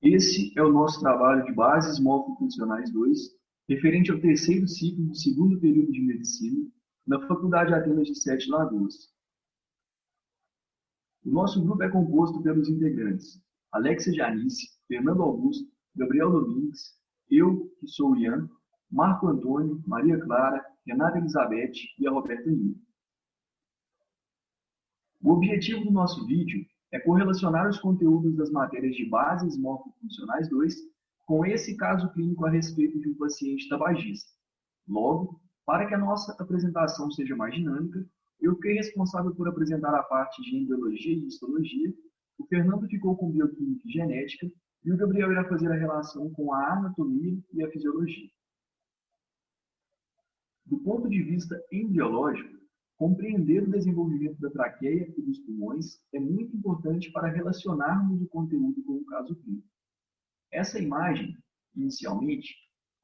Esse é o nosso trabalho de Bases Morfofuncionais 2, referente ao terceiro ciclo do segundo período de Medicina, na Faculdade Atenas de Sete Lagoas. O nosso grupo é composto pelos integrantes Alexia Janice, Fernando Augusto, Gabriel Domingues, eu, que sou o Ian, Marco Antônio, Maria Clara, Renata Elizabeth e a Roberta Nina. O objetivo do nosso vídeo é correlacionar os conteúdos das matérias de Bases Morfofuncionais 2 com esse caso clínico a respeito de um paciente tabagista. Logo, para que a nossa apresentação seja mais dinâmica, eu fiquei responsável por apresentar a parte de embriologia e histologia, o Fernando ficou com bioquímica e genética, e o Gabriel irá fazer a relação com a anatomia e a fisiologia. Do ponto de vista embriológico, compreender o desenvolvimento da traqueia e dos pulmões é muito importante para relacionarmos o conteúdo com o caso clínico. Essa imagem, inicialmente,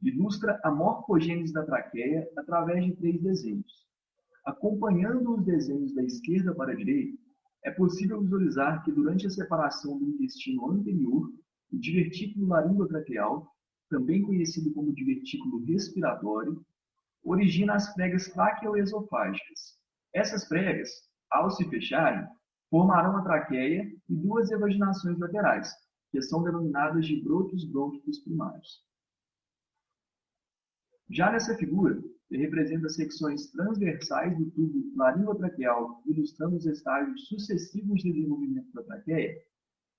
ilustra a morfogênese da traqueia através de 3 desenhos. Acompanhando os desenhos da esquerda para a direita, é possível visualizar que durante a separação do intestino anterior, o divertículo laringotraqueal, também conhecido como divertículo respiratório, origina as pregas traqueoesofágicas. Essas pregas, ao se fecharem, formarão a traqueia e 2 evaginações laterais, que são denominadas de brotos brônquicos primários. Já nessa figura, que representa secções transversais do tubo laringotraqueal, ilustrando os estágios sucessivos de desenvolvimento da traqueia,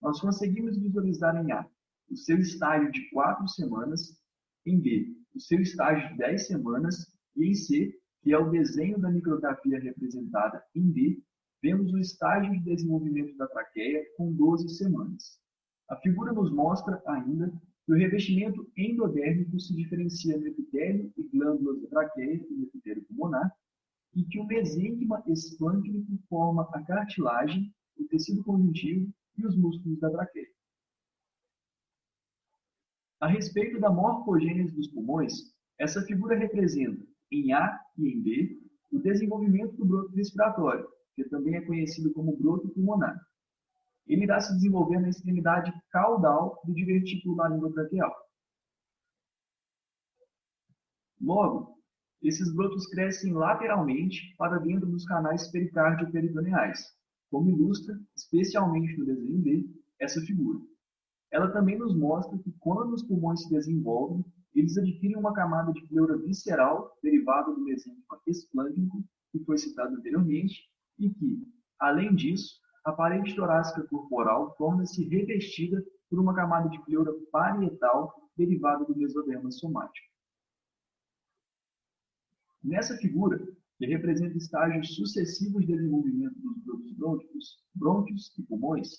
nós conseguimos visualizar em A o seu estágio de 4 semanas, em B o seu estágio de 10 semanas e em C, que é o desenho da micrografia representada em D, vemos o estágio de desenvolvimento da traqueia com 12 semanas. A figura nos mostra ainda que o revestimento endodérmico se diferencia no epitélio e glândulas da traqueia e no epitélio pulmonar, e que o mesênquima esplâncnico forma a cartilagem, o tecido conjuntivo e os músculos da traqueia. A respeito da morfogênese dos pulmões, essa figura representa, em A e em B, o desenvolvimento do broto respiratório, que também é conhecido como broto pulmonar. Ele irá se desenvolver na extremidade caudal do divertículo laringotraqueal. Logo, esses brotos crescem lateralmente para dentro dos canais pericárdio-peritoneais, como ilustra, especialmente no desenho B, essa figura. Ela também nos mostra que quando os pulmões se desenvolvem, eles adquirem uma camada de pleura visceral derivada do mesênquima esplâncnico, que foi citado anteriormente, e que, além disso, a parede torácica corporal torna-se revestida por uma camada de pleura parietal derivada do mesoderma somático. Nessa figura, que representa estágios sucessivos de desenvolvimento dos brotos brônquicos, brônquios e pulmões,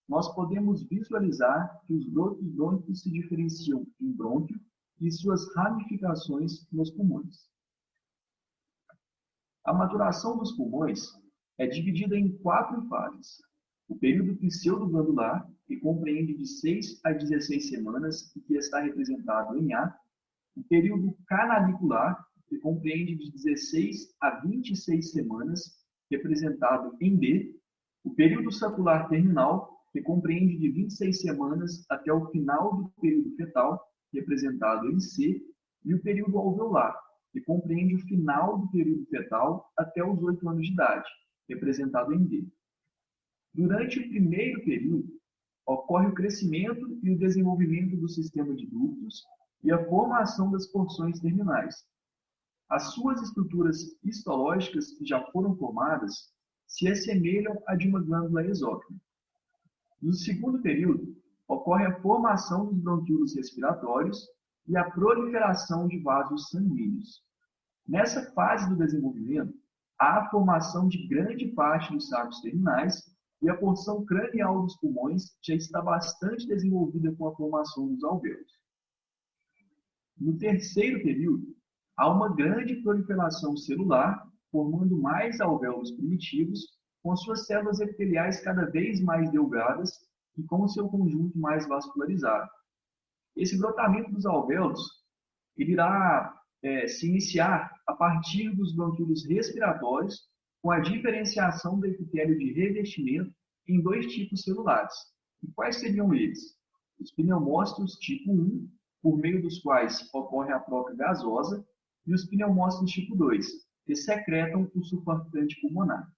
nós podemos visualizar que os brotos brônquicos se diferenciam em brônquio e suas ramificações nos pulmões. A maturação dos pulmões é dividida em 4 fases. O período pseudoglandular, que compreende de 6 a 16 semanas e que está representado em A. O período canalicular, que compreende de 16 a 26 semanas, representado em B. O período sacular terminal, que compreende de 26 semanas até o final do período fetal, representado em C. E o período alveolar, que compreende o final do período fetal até os 8 anos de idade, representado em D. Durante o primeiro período, ocorre o crescimento e o desenvolvimento do sistema de ductos e a formação das porções terminais. As suas estruturas histológicas que já foram formadas se assemelham à de uma glândula exócrina. No segundo período, ocorre a formação dos bronquíolos respiratórios e a proliferação de vasos sanguíneos. Nessa fase do desenvolvimento, há a formação de grande parte dos sacos terminais e a porção cranial dos pulmões já está bastante desenvolvida com a formação dos alvéolos. No terceiro período, há uma grande proliferação celular, formando mais alvéolos primitivos, com suas células epiteliais cada vez mais delgadas e com o seu conjunto mais vascularizado. Esse brotamento dos alvéolos ele irá se iniciar a partir dos bronquíolos respiratórios, com a diferenciação do epitélio de revestimento em 2 tipos celulares. E quais seriam eles? os pneumócitos tipo 1, por meio dos quais ocorre a troca gasosa, e os pneumócitos tipo 2, que secretam o surfactante pulmonar.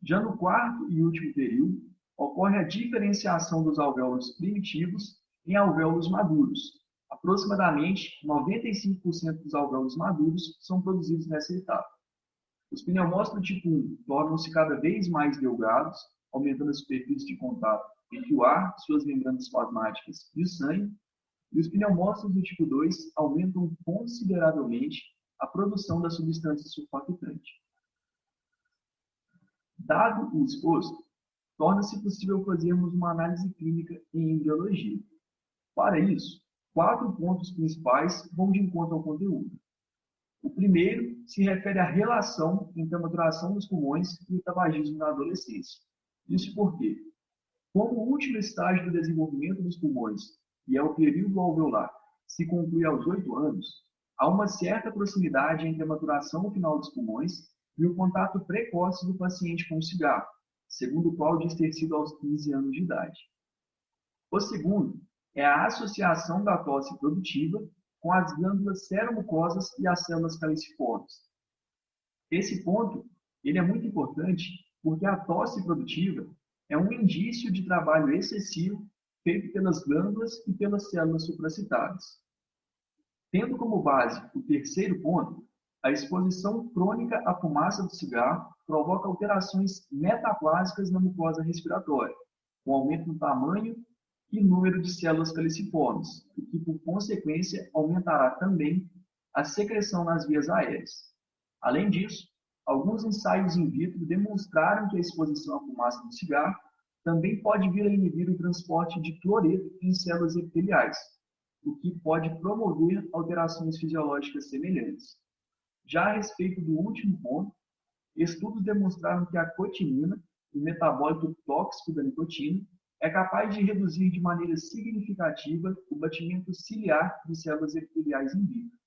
Já no quarto e último período, ocorre a diferenciação dos alvéolos primitivos em alvéolos maduros. Aproximadamente 95% dos alvéolos maduros são produzidos nessa etapa. Os pneumócitos tipo 1 tornam-se cada vez mais delgados, aumentando a superfície de contato entre o ar, suas membranas plasmáticas e o sangue, e os pneumócitos do tipo 2 aumentam consideravelmente a produção da substância surfactante. Dado o exposto, torna-se possível fazermos uma análise clínica em embriologia. Para isso, 4 pontos principais vão de encontro ao conteúdo. O primeiro se refere à relação entre a maturação dos pulmões e o tabagismo na adolescência. Isso porque, como o último estágio do desenvolvimento dos pulmões, que é o período alveolar, se conclui aos 8 anos, há uma certa proximidade entre a maturação final dos pulmões e o contato precoce do paciente com o cigarro, segundo o qual diz ter sido aos 15 anos de idade. O segundo é a associação da tosse produtiva com as glândulas seromucosas e as células caliciformes. Esse ponto ele é muito importante porque a tosse produtiva é um indício de trabalho excessivo feito pelas glândulas e pelas células supracitadas. Tendo como base o terceiro ponto, a exposição crônica à fumaça do cigarro provoca alterações metaplásicas na mucosa respiratória, com aumento no tamanho e número de células caliciformes, o que, por consequência, aumentará também a secreção nas vias aéreas. Além disso, alguns ensaios in vitro demonstraram que a exposição à fumaça do cigarro também pode vir a inibir o transporte de cloreto em células epiteliais, o que pode promover alterações fisiológicas semelhantes. Já a respeito do último ponto, estudos demonstraram que a cotinina, o metabólito tóxico da nicotina, é capaz de reduzir de maneira significativa o batimento ciliar de células epiteliais in vitro.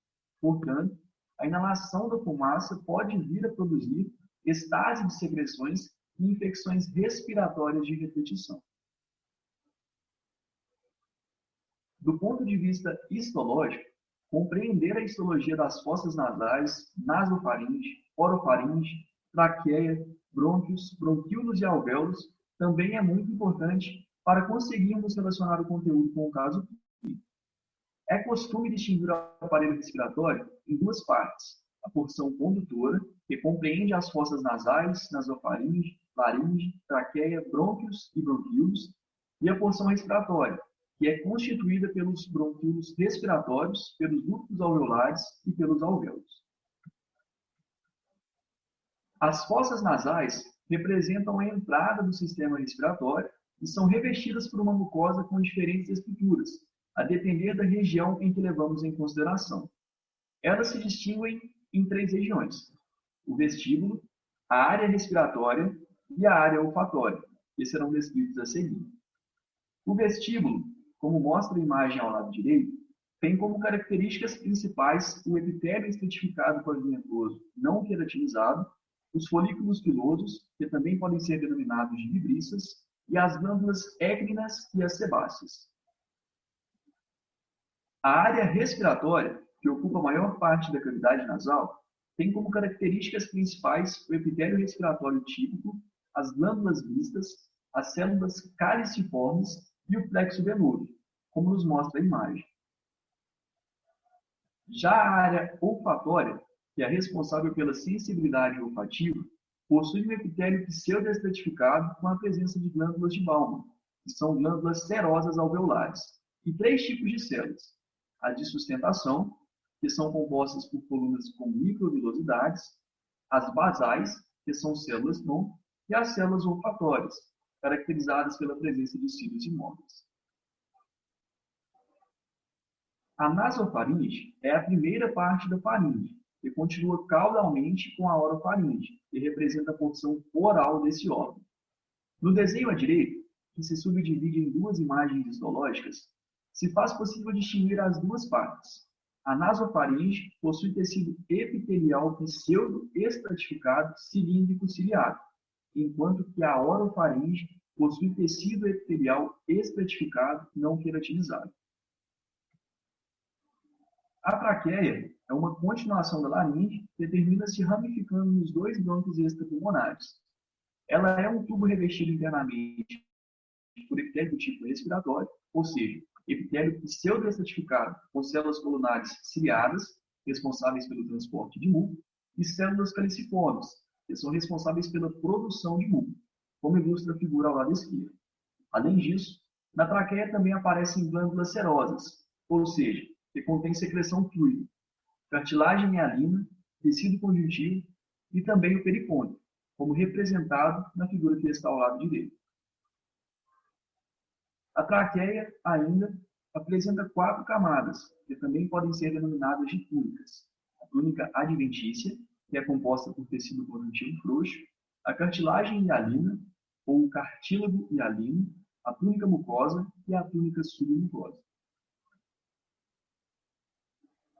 Portanto, a inalação da fumaça pode vir a produzir estase de secreções e infecções respiratórias de repetição. Do ponto de vista histológico, compreender a histologia das fossas nasais, nasofaringe, orofaringe, traqueia, brônquios, bronquíolos e alvéolos também é muito importante para conseguirmos relacionar o conteúdo com o caso clínico. É costume distinguir o aparelho respiratório em duas partes: a porção condutora, que compreende as fossas nasais, nasofaringe, laringe, traqueia, brônquios e bronquíolos, e a porção respiratória, que é constituída pelos bronquíolos respiratórios, pelos ductos alveolares e pelos alvéolos. As fossas nasais representam a entrada do sistema respiratório e são revestidas por uma mucosa com diferentes estruturas, a depender da região em que levamos em consideração. Elas se distinguem em 3 regiões: o vestíbulo, a área respiratória e a área olfatória, que serão descritos a seguir. O vestíbulo, como mostra a imagem ao lado direito, tem como características principais o epitélio estratificado pavimentoso não queratinizado, os folículos pilosos, que também podem ser denominados de vibríceas, e as glândulas écrinas e as sebáceas. A área respiratória, que ocupa a maior parte da cavidade nasal, tem como características principais o epitélio respiratório típico, as glândulas vistas, as células caliciformes e o plexo venoso, como nos mostra a imagem. Já a área olfatória, que é responsável pela sensibilidade olfativa, possui um epitélio pseudoestratificado com a presença de glândulas de Bowman, que são glândulas serosas alveolares, e 3 tipos de células: a de sustentação, que são compostas por colunas com microvilosidades, as basais, que são células-tronco, e as células olfatórias, caracterizadas pela presença de cílios imóveis. A nasofaringe é a primeira parte da faringe, que continua caudalmente com a orofaringe, que representa a porção oral desse órgão. No desenho à direita, que se subdivide em 2 imagens histológicas, se faz possível distinguir as 2 partes. A nasofaringe possui tecido epitelial pseudo-estratificado cilíndrico ciliado, enquanto que a orofaringe possui tecido epitelial estratificado não queratinizado. A traqueia é uma continuação da laringe que termina se ramificando nos dois brônquios extrapulmonares. Ela é um tubo revestido internamente por epitélio do tipo respiratório, ou seja, epitélio pseudoestratificado com células colunares ciliadas, responsáveis pelo transporte de muco, e células caliciformes, que são responsáveis pela produção de muco, como ilustra a figura ao lado esquerdo. Além disso, na traqueia também aparecem glândulas serosas, ou seja, que contém secreção fluida, cartilagem hialina, tecido conjuntivo e também o pericônio, como representado na figura que está ao lado direito. A traqueia, ainda, apresenta 4 camadas, que também podem ser denominadas de túnicas. A túnica adventícia, que é composta por tecido conjuntivo frouxo, a cartilagem hialina, ou cartílago hialino, a túnica mucosa e a túnica submucosa.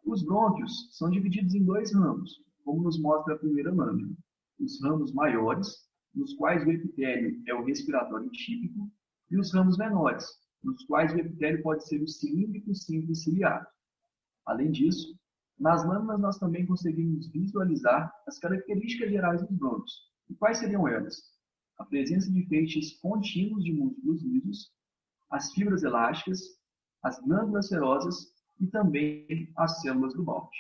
Os brônquios são divididos em 2 ramos, como nos mostra a primeira lâmina. Os ramos maiores, nos quais o epitélio é o respiratório típico, e os ramos menores, nos quais o epitélio pode ser o cilíndrico simples ciliado. Além disso, nas lâminas nós também conseguimos visualizar as características gerais dos brônquios. E quais seriam elas? A presença de feixes contínuos de músculos lisos, as fibras elásticas, as glândulas serosas e também as células do balde.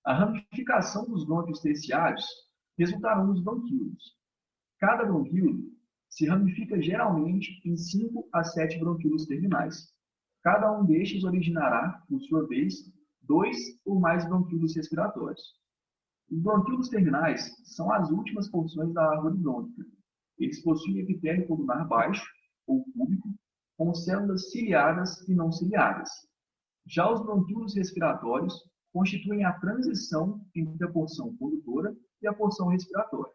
A ramificação dos brônquios terciários resultarão nos bronquíolos. Cada bronquíolo se ramifica geralmente em 5 a 7 bronquíolos terminais. Cada um destes originará, por sua vez, 2 ou mais bronquíolos respiratórios. Os bronquíolos terminais são as últimas porções da árvore brônquica. Eles possuem epitélio colunar baixo, ou cúbico, com células ciliadas e não ciliadas. Já os bronquíolos respiratórios constituem a transição entre a porção condutora e a porção respiratória.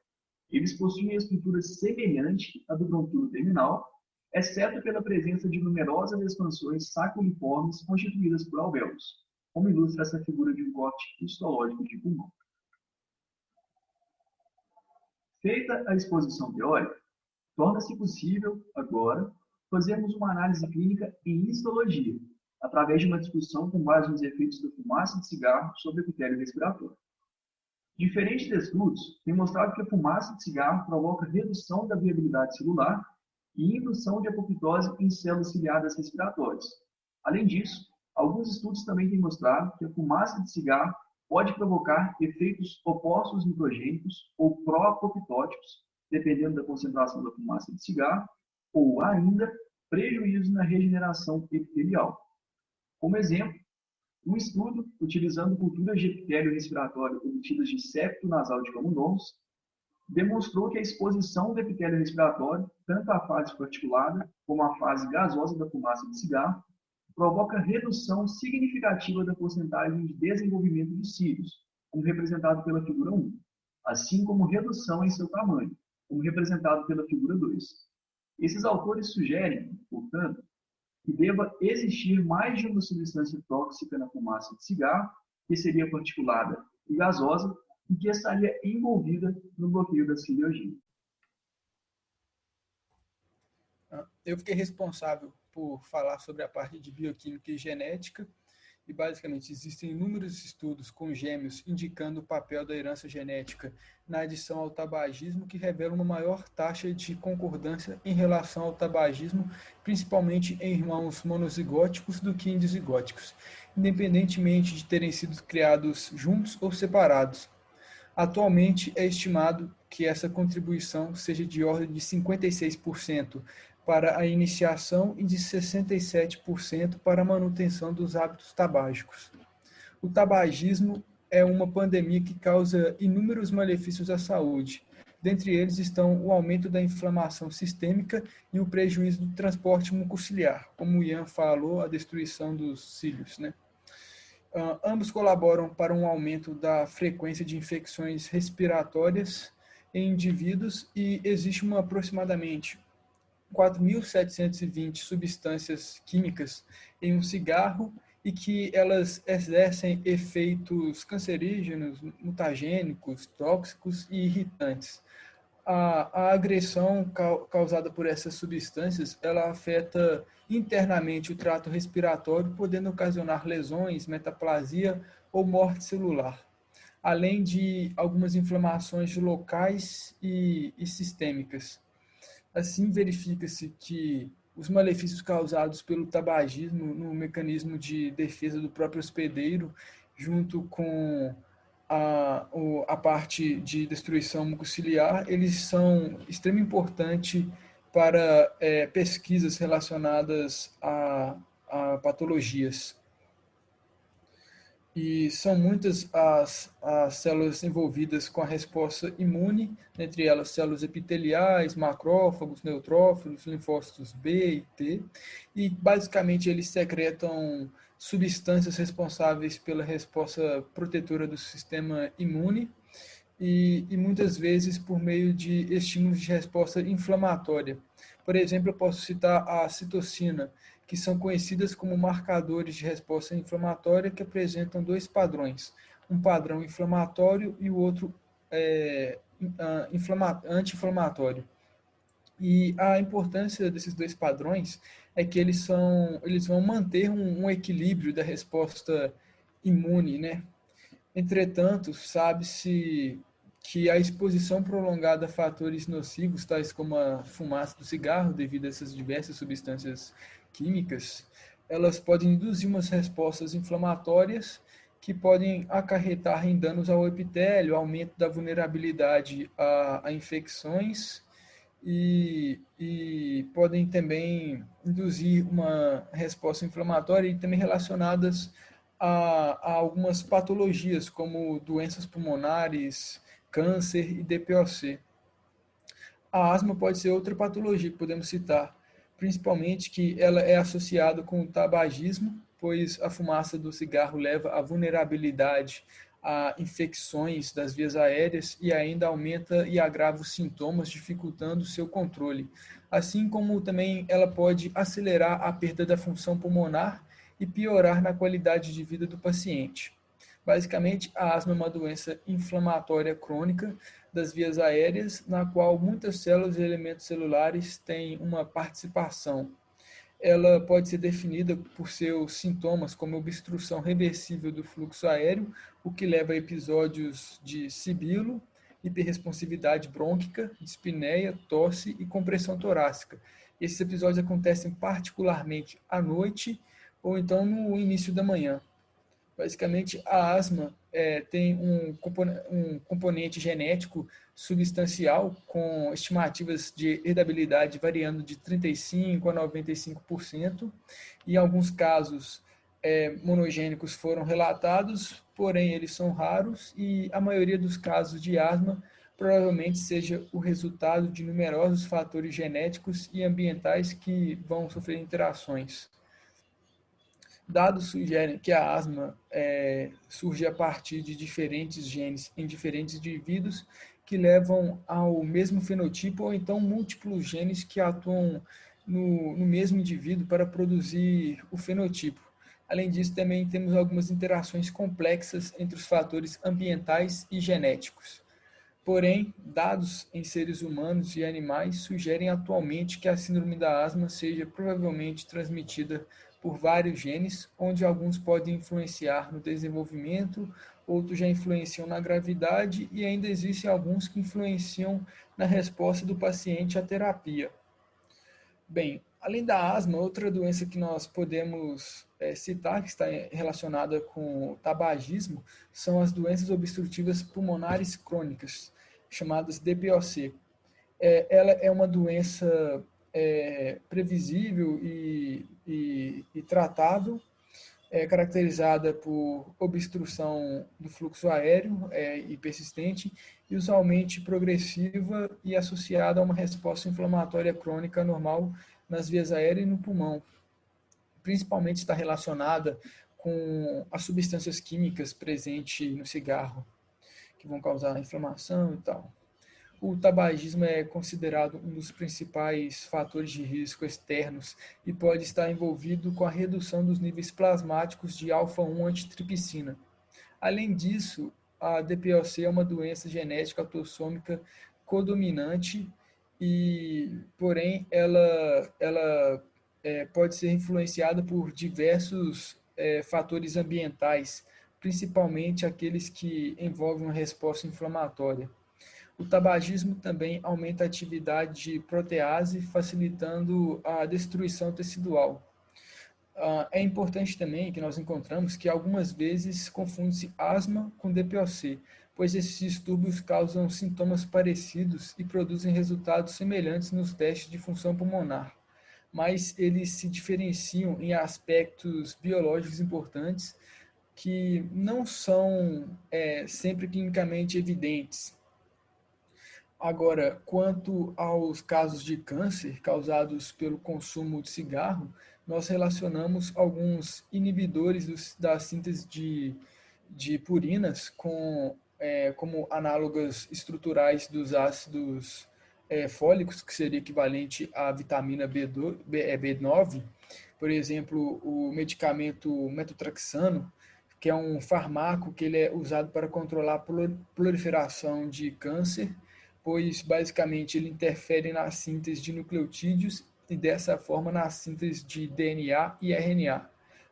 Eles possuem a estrutura semelhante à do bronquíolo terminal, exceto pela presença de numerosas expansões saculiformes constituídas por alvéolos, como ilustra essa figura de um corte histológico de pulmão. Feita a exposição teórica, torna-se possível, agora, fazermos uma análise clínica em histologia, através de uma discussão com base nos efeitos da fumaça de cigarro sobre o epitélio respiratório. Diferentes estudos têm mostrado que a fumaça de cigarro provoca redução da viabilidade celular e indução de apoptose em células ciliadas respiratórias. Além disso, alguns estudos também têm mostrado que a fumaça de cigarro pode provocar efeitos opostos nitrogênicos ou pró-apoptóticos, dependendo da concentração da fumaça de cigarro, ou ainda prejuízo na regeneração epitelial. Como exemplo, um estudo utilizando culturas de epitélio respiratório obtidas de septo nasal de camundongos demonstrou que a exposição do epitélio respiratório, tanto à fase particulada como à fase gasosa da fumaça de cigarro, provoca redução significativa da porcentagem de desenvolvimento de cílios, como representado pela figura 1, assim como redução em seu tamanho, como representado pela figura 2. Esses autores sugerem, portanto, que deva existir mais de uma substância tóxica na fumaça de cigarro, que seria particulada e gasosa, e que estaria envolvida no bloqueio da ciliogenia. Eu fiquei responsável por falar sobre a parte de bioquímica e genética, e basicamente existem inúmeros estudos com gêmeos indicando o papel da herança genética na adição ao tabagismo, que revelam uma maior taxa de concordância em relação ao tabagismo, principalmente em irmãos monozigóticos do que em dizigóticos, independentemente de terem sido criados juntos ou separados. Atualmente é estimado que essa contribuição seja de ordem de 56% para a iniciação e de 67% para a manutenção dos hábitos tabágicos. O tabagismo é uma pandemia que causa inúmeros malefícios à saúde. Dentre eles estão o aumento da inflamação sistêmica e o prejuízo do transporte mucociliar, como o Ian falou, a destruição dos cílios, né? Ambos colaboram para um aumento da frequência de infecções respiratórias em indivíduos e existe aproximadamente 4.720 substâncias químicas em um cigarro e que elas exercem efeitos cancerígenos, mutagênicos, tóxicos e irritantes. a agressão causada por essas substâncias, ela afeta internamente o trato respiratório, podendo ocasionar lesões, metaplasia ou morte celular, além de algumas inflamações locais e sistêmicas. Assim, verifica-se que os malefícios causados pelo tabagismo no mecanismo de defesa do próprio hospedeiro, junto com a parte de destruição mucociliar, eles são extremamente importantes para pesquisas relacionadas a patologias. E são muitas as células envolvidas com a resposta imune, entre elas células epiteliais, macrófagos, neutrófilos, linfócitos B e T, e basicamente eles secretam substâncias responsáveis pela resposta protetora do sistema imune e muitas vezes por meio de estímulos de resposta inflamatória. Por exemplo, eu posso citar a citocina, que são conhecidas como marcadores de resposta inflamatória que apresentam dois padrões, um padrão inflamatório e o outro anti-inflamatório. E a importância desses dois padrões é que eles vão manter um equilíbrio da resposta imune, né? Entretanto, sabe-se que a exposição prolongada a fatores nocivos, tais como a fumaça do cigarro, devido a essas diversas substâncias químicas, elas podem induzir umas respostas inflamatórias que podem acarretar em danos ao epitélio, aumento da vulnerabilidade a infecções e podem também induzir uma resposta inflamatória e também relacionadas a algumas patologias, como doenças pulmonares, câncer e DPOC. A asma pode ser outra patologia que podemos citar, principalmente que ela é associada com o tabagismo, pois a fumaça do cigarro leva à vulnerabilidade a infecções das vias aéreas e ainda aumenta e agrava os sintomas, dificultando seu controle. Assim como também ela pode acelerar a perda da função pulmonar e piorar na qualidade de vida do paciente. Basicamente, a asma é uma doença inflamatória crônica das vias aéreas, na qual muitas células e elementos celulares têm uma participação. Ela pode ser definida por seus sintomas como obstrução reversível do fluxo aéreo, o que leva a episódios de sibilo, hiperresponsividade brônquica, dispneia, tosse e compressão torácica. Esses episódios acontecem particularmente à noite ou então no início da manhã. Basicamente, a asma tem um componente genético substancial com estimativas de herdabilidade variando de 35% a 95%. Em alguns casos, monogênicos foram relatados, porém eles são raros e a maioria dos casos de asma provavelmente seja o resultado de numerosos fatores genéticos e ambientais que vão sofrer interações. Dados sugerem que a asma surge a partir de diferentes genes em diferentes indivíduos que levam ao mesmo fenotipo ou então múltiplos genes que atuam no mesmo indivíduo para produzir o fenotipo. Além disso, também temos algumas interações complexas entre os fatores ambientais e genéticos. Porém, dados em seres humanos e animais sugerem atualmente que a síndrome da asma seja provavelmente transmitida por vários genes, onde alguns podem influenciar no desenvolvimento, outros já influenciam na gravidade e ainda existem alguns que influenciam na resposta do paciente à terapia. Bem, além da asma, outra doença que nós podemos citar, que está relacionada com o tabagismo, são as doenças obstrutivas pulmonares crônicas, chamadas DPOC. Ela é uma doença previsível e tratável, caracterizada por obstrução do fluxo aéreo e persistente e usualmente progressiva e associada a uma resposta inflamatória crônica normal nas vias aéreas e no pulmão. Principalmente está relacionada com as substâncias químicas presentes no cigarro, que vão causar inflamação e tal. O tabagismo é considerado um dos principais fatores de risco externos e pode estar envolvido com a redução dos níveis plasmáticos de alfa-1 antitripsina. Além disso, a DPOC é uma doença genética autossômica codominante e, porém, ela pode ser influenciada por diversos fatores ambientais, principalmente aqueles que envolvem uma resposta inflamatória. O tabagismo também aumenta a atividade de protease, facilitando a destruição tecidual. É importante também que nós encontramos que algumas vezes confunde-se asma com DPOC, pois esses distúrbios causam sintomas parecidos e produzem resultados semelhantes nos testes de função pulmonar, mas eles se diferenciam em aspectos biológicos importantes que não são sempre clinicamente evidentes. Agora, quanto aos casos de câncer causados pelo consumo de cigarro, nós relacionamos alguns inibidores da síntese de purinas como análogas estruturais dos ácidos fólicos, que seria equivalente à vitamina B9, por exemplo, o medicamento metotrexano, que é um fármaco que ele é usado para controlar a proliferação de câncer, pois basicamente ele interfere na síntese de nucleotídeos e dessa forma na síntese de DNA e RNA.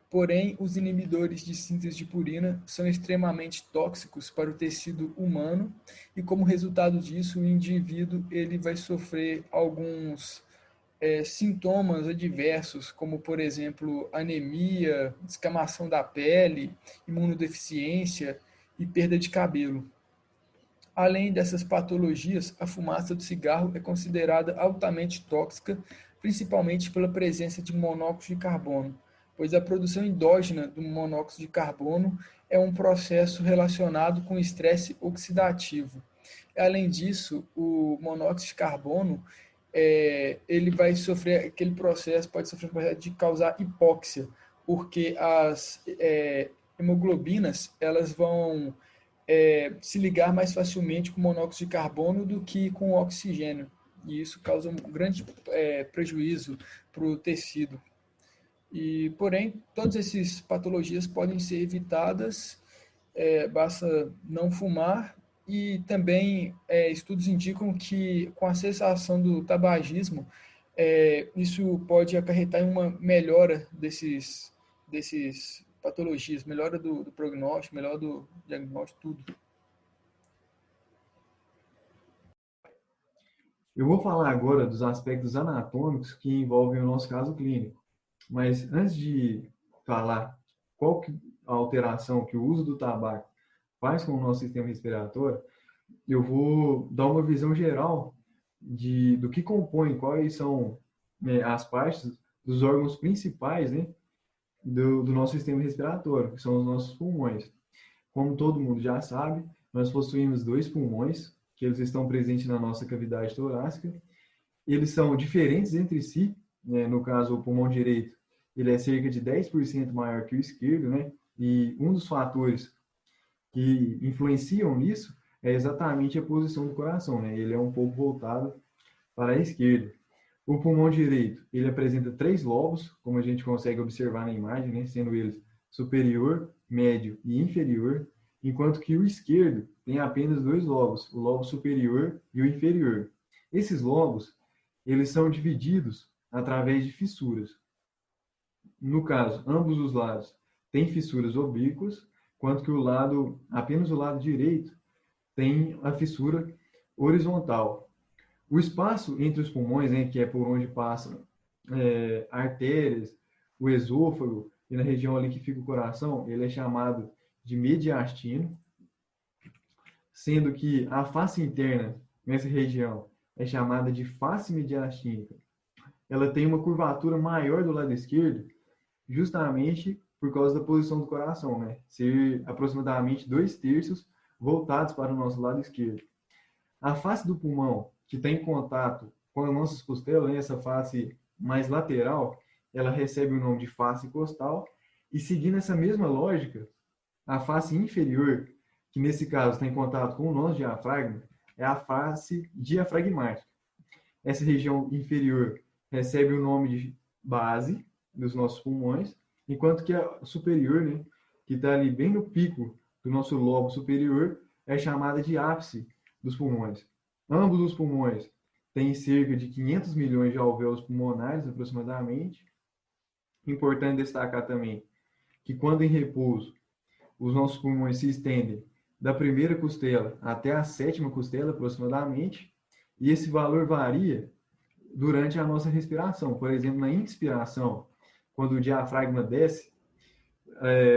Porém, os inibidores de síntese de purina são extremamente tóxicos para o tecido humano e, como resultado disso, o indivíduo ele vai sofrer alguns sintomas adversos, como, por exemplo, anemia, descamação da pele, imunodeficiência e perda de cabelo. Além dessas patologias, a fumaça do cigarro é considerada altamente tóxica, principalmente pela presença de monóxido de carbono, pois a produção endógena do monóxido de carbono é um processo relacionado com estresse oxidativo. Além disso, o monóxido de carbono ele vai sofrer aquele processo, pode sofrer o processo de causar hipóxia, porque as hemoglobinas elas vão se ligar mais facilmente com monóxido de carbono do que com o oxigênio. E isso causa um grande prejuízo para o tecido. E, porém, todas essas patologias podem ser evitadas, basta não fumar, e também estudos indicam que com a cessação do tabagismo, isso pode acarretar em uma melhora desses patologias, melhora do prognóstico, melhora do diagnóstico, tudo. Eu vou falar agora dos aspectos anatômicos que envolvem o nosso caso clínico. Mas antes de falar qual a alteração que o uso do tabaco faz com o nosso sistema respiratório, eu vou dar uma visão geral do que compõe, quais são as partes dos órgãos principais, né, do nosso sistema respiratório, que são os nossos pulmões. Como todo mundo já sabe, nós possuímos 2 pulmões, que eles estão presentes na nossa cavidade torácica. Eles são diferentes entre si, né? No caso, o pulmão direito, ele é cerca de 10% maior que o esquerdo, né? E um dos fatores que influenciam nisso é exatamente a posição do coração, né? Ele é um pouco voltado para a esquerda. O pulmão direito, ele apresenta 3 lobos, como a gente consegue observar na imagem, né? Sendo eles superior, médio e inferior, enquanto que o esquerdo tem apenas 2 lobos, o lobo superior e o inferior. Esses lobos, eles são divididos através de fissuras. No caso, ambos os lados têm fissuras oblíquas, enquanto que apenas o lado direito tem a fissura horizontal. O espaço entre os pulmões, né, que é por onde passam artérias, o esôfago e na região ali que fica o coração, ele é chamado de mediastino, sendo que a face interna nessa região é chamada de face mediastínica. Ela tem uma curvatura maior do lado esquerdo, justamente por causa da posição do coração, né? Ser aproximadamente 2/3 voltados para o nosso lado esquerdo. A face do pulmão, que está em contato com as nossas costelas, né? Essa face mais lateral, ela recebe o nome de face costal, e seguindo essa mesma lógica, a face inferior, que nesse caso está em contato com o nosso diafragma, é a face diafragmática. Essa região inferior recebe o nome de base dos nossos pulmões, enquanto que a superior, né, que está ali bem no pico do nosso lobo superior, é chamada de ápice dos pulmões. Ambos os pulmões têm cerca de 500 milhões de alvéolos pulmonares, aproximadamente. Importante destacar também que, quando em repouso, os nossos pulmões se estendem da primeira costela até a sétima costela, aproximadamente, e esse valor varia durante a nossa respiração. Por exemplo, na inspiração, quando o diafragma desce,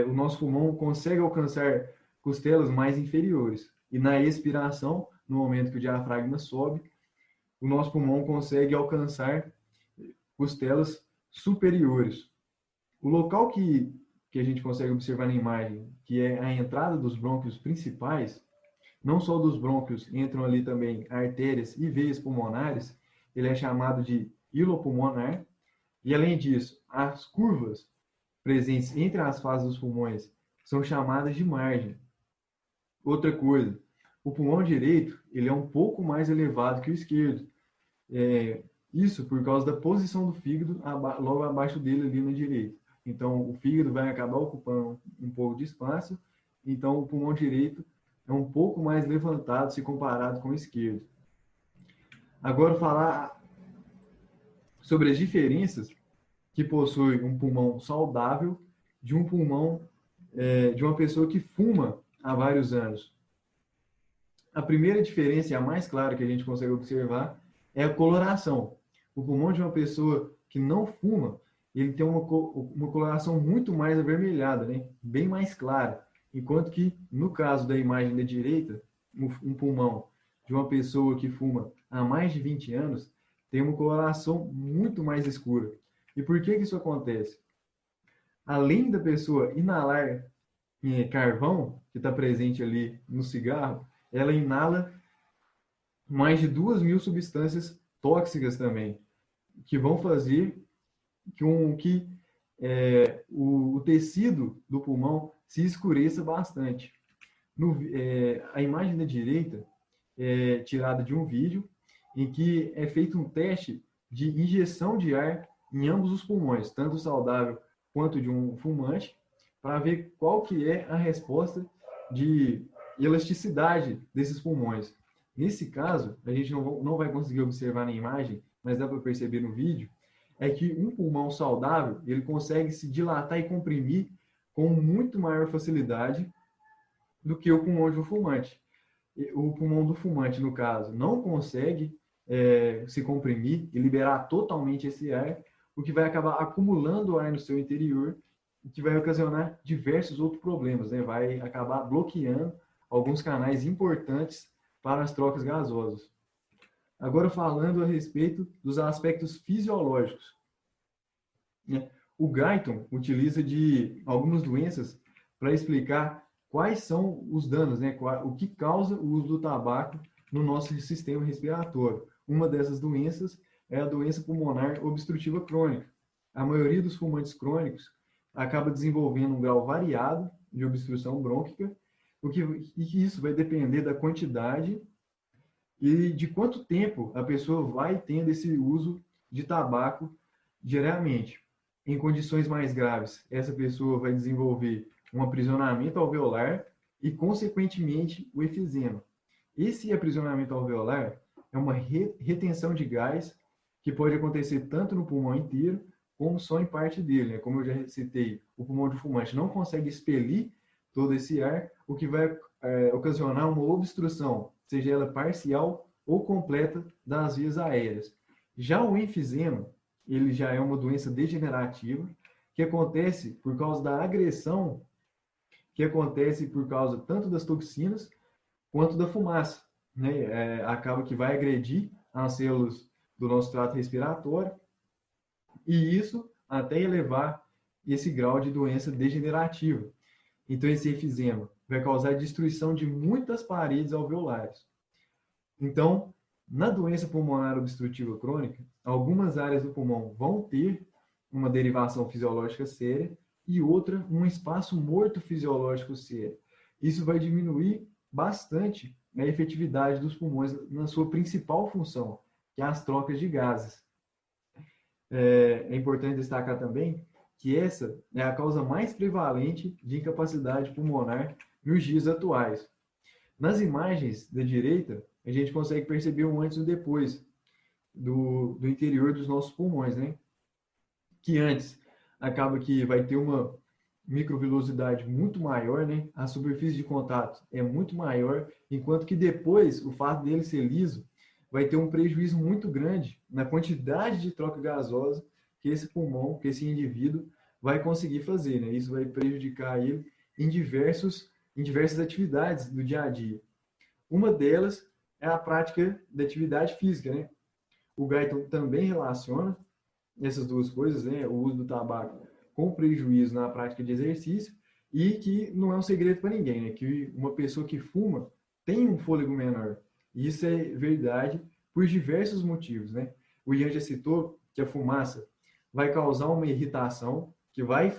o nosso pulmão consegue alcançar costelas mais inferiores. E na expiração, no momento que o diafragma sobe, o nosso pulmão consegue alcançar costelas superiores. O local que a gente consegue observar na imagem, que é a entrada dos brônquios principais, não só dos brônquios, entram ali também artérias e veias pulmonares, ele é chamado de hilopulmonar, e além disso, as curvas presentes entre as fases dos pulmões são chamadas de margem. Outra coisa, o pulmão direito ele é um pouco mais elevado que o esquerdo. Isso por causa da posição do fígado logo abaixo dele ali na direita. Então, o fígado vai acabar ocupando um pouco de espaço, então o pulmão direito é um pouco mais levantado se comparado com o esquerdo. Agora, falar sobre as diferenças que possui um pulmão saudável de um pulmão de uma pessoa que fuma há vários anos. A primeira diferença, e a mais clara que a gente consegue observar, é a coloração. O pulmão de uma pessoa que não fuma, ele tem uma coloração muito mais avermelhada, né? Bem mais clara. Enquanto que, no caso da imagem da direita, um pulmão de uma pessoa que fuma há mais de 20 anos tem uma coloração muito mais escura. E por que isso acontece? Além da pessoa inalar carvão, que está presente ali no cigarro, ela inala mais de 2.000 substâncias tóxicas também, que vão fazer que o tecido do pulmão se escureça bastante. A imagem da direita é tirada de um vídeo em que é feito um teste de injeção de ar em ambos os pulmões, tanto o saudável quanto de um fumante, para ver qual que é a resposta de elasticidade desses pulmões. Nesse caso, a gente não vai conseguir observar na imagem, mas dá para perceber no vídeo, é que um pulmão saudável, ele consegue se dilatar e comprimir com muito maior facilidade do que o pulmão de um fumante. O pulmão do fumante, no caso, não consegue se comprimir e liberar totalmente esse ar, o que vai acabar acumulando ar no seu interior, o que vai ocasionar diversos outros problemas, né? Vai acabar bloqueando alguns canais importantes para as trocas gasosas. Agora, falando a respeito dos aspectos fisiológicos. O Guyton utiliza de algumas doenças para explicar quais são os danos, né? O que causa o uso do tabaco no nosso sistema respiratório. Uma dessas doenças é a doença pulmonar obstrutiva crônica. A maioria dos fumantes crônicos acaba desenvolvendo um grau variado de obstrução brônquica, e que isso vai depender da quantidade e de quanto tempo a pessoa vai tendo esse uso de tabaco diariamente. Em condições mais graves, essa pessoa vai desenvolver um aprisionamento alveolar e, consequentemente, o efizema. Esse aprisionamento alveolar é uma retenção de gás que pode acontecer tanto no pulmão inteiro como só em parte dele, né? Como eu já citei, o pulmão de fumante não consegue expelir todo esse ar, o que vai ocasionar uma obstrução, seja ela parcial ou completa, das vias aéreas. Já o enfisema, ele já é uma doença degenerativa que acontece por causa da agressão, que acontece por causa tanto das toxinas quanto da fumaça, né? Acaba que vai agredir as células do nosso trato respiratório, e isso até elevar esse grau de doença degenerativa. Então, esse enfisema vai causar destruição de muitas paredes alveolares. Então, na doença pulmonar obstrutiva crônica, algumas áreas do pulmão vão ter uma derivação fisiológica séria e outra um espaço morto fisiológico sério. Isso vai diminuir bastante a efetividade dos pulmões na sua principal função, que é as trocas de gases. É importante destacar também que essa é a causa mais prevalente de incapacidade pulmonar nos dias atuais. Nas imagens da direita, a gente consegue perceber o antes e o depois do interior dos nossos pulmões, né? Que antes acaba que vai ter uma microvilosidade muito maior, né? A superfície de contato é muito maior, enquanto que depois o fato dele ser liso vai ter um prejuízo muito grande na quantidade de troca gasosa que esse pulmão, que esse indivíduo vai conseguir fazer, né? Isso vai prejudicar ele em diversas atividades do dia a dia. Uma delas é a prática da atividade física, né? O Guyton também relaciona essas duas coisas, né? O uso do tabaco com prejuízo na prática de exercício e que não é um segredo para ninguém, né? Que uma pessoa que fuma tem um fôlego menor. Isso é verdade por diversos motivos, né? O Ian já citou que a fumaça vai causar uma irritação que vai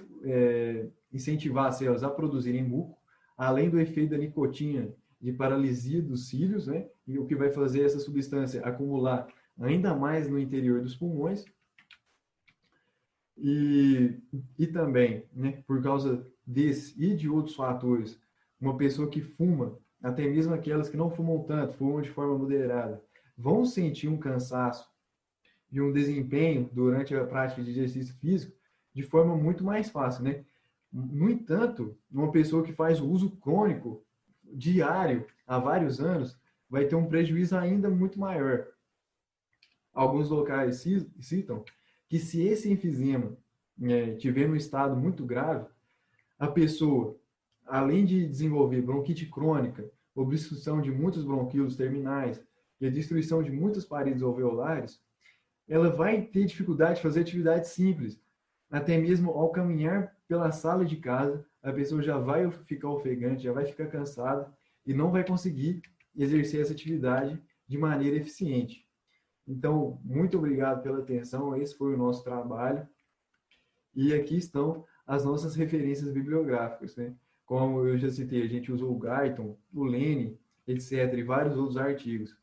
incentivar as células a produzirem muco, além do efeito da nicotina de paralisia dos cílios, né? E o que vai fazer essa substância acumular ainda mais no interior dos pulmões. E também, né, por causa desse e de outros fatores, uma pessoa que fuma, até mesmo aquelas que não fumam tanto, fumam de forma moderada, vão sentir um cansaço e um desempenho durante a prática de exercício físico de forma muito mais fácil, né? No entanto, uma pessoa que faz o uso crônico diário há vários anos vai ter um prejuízo ainda muito maior. Alguns locais citam que se esse enfisema tiver um estado muito grave, a pessoa, além de desenvolver bronquite crônica, obstrução de muitos bronquíolos terminais e a destruição de muitas paredes alveolares, ela vai ter dificuldade de fazer atividades simples. Até mesmo ao caminhar pela sala de casa, a pessoa já vai ficar ofegante, já vai ficar cansada e não vai conseguir exercer essa atividade de maneira eficiente. Então, muito obrigado pela atenção. Esse foi o nosso trabalho. E aqui estão as nossas referências bibliográficas, né? Como eu já citei, a gente usou o Guyton, o Lane, etc., e vários outros artigos.